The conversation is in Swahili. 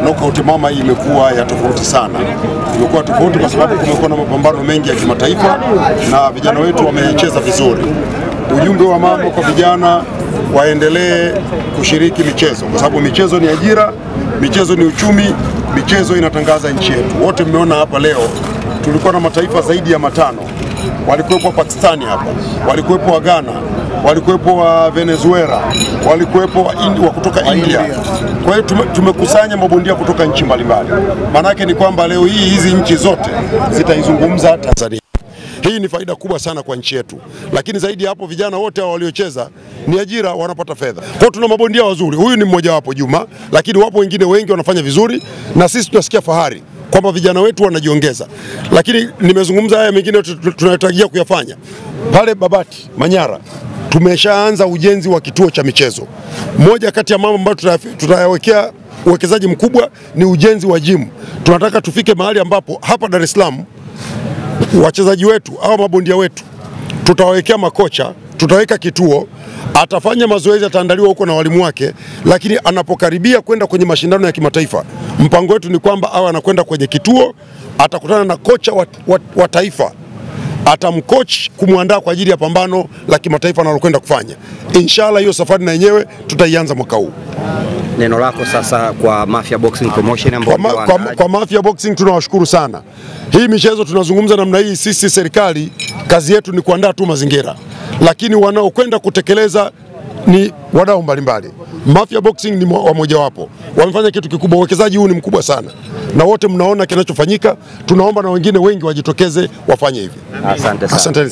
Knockout mama hii imekuwa ya tofauti sana. Imekuwa tofauti kwa sababu kumekuwa na mapambano mengi ya kimataifa na vijana wetu wamecheza vizuri. Ujumbe wa mama kwa vijana, waendelee kushiriki michezo kwa sababu michezo ni ajira, michezo ni uchumi, michezo inatangaza nchi yetu. Wote mmeona hapa leo tulikuwa na mataifa zaidi ya 5. Walikuwepo Pakistani hapa, walikuwepo wa Ghana, walikuwepo wa Venezuela, walikuwepo wa kutoka India. Kwa hiyo tumekusanya mabondia kutoka nchi mbalimbali. Maana yake ni kwamba leo hii hizi nchi zote zitaizungumza Tanzania. Hii ni faida kubwa sana kwa nchi yetu. Lakini zaidi hapo vijana wote hao waliocheza ni ajira, wanapata fedha. Kwa hiyo tuna mabondia wazuri. Huyu ni mmoja wapo Juma, lakini wapo wengine wengi wanafanya vizuri na sisi tunasikia fahari kwamba vijana wetu wanajiongeza. Lakini nimezungumza haya mengine tunayotarajia kuyafanya. Pale Babati, Manyara, tumeshaanza ujenzi wa kituo cha michezo. Moja kati ya mambo ambayo tutayawekea uwekezaji mkubwa ni ujenzi wa gym. Tunataka tufike mahali ambapo hapa Dar es Salaam wachezaji wetu au mabondia wetu tutawawekea makocha, tutaweka kituo, atafanya mazoezi, ataandaliwa huko na walimu wake, lakini anapokaribia kwenda kwenye mashindano ya kimataifa, mpango wetu ni kwamba awe anakwenda kwenye kituo, atakutana na kocha wa taifa, atamcoach kumwandaa kwa ajili ya pambano la kimataifa analokwenda kufanya. Inshallah hiyo safari na yenyewe tutaianza mwaka huu. Neno lako sasa kwa Mafia Boxing Promotion ambao kwa Mafia Boxing tunawashukuru sana. Hii michezo tunazungumza namna hii, sisi serikali kazi yetu ni kuandaa tu mazingira, lakini wanaokwenda kutekeleza ni wadau mbalimbali. Mafia Boxing ni mmoja wapo. Wamefanya kitu kikubwa, uwekezaji huu ni mkubwa sana. Na wote mnaona kinachofanyika, tunaomba na wengine wengi wajitokeze wafanye hivi. Asante sana. Asante.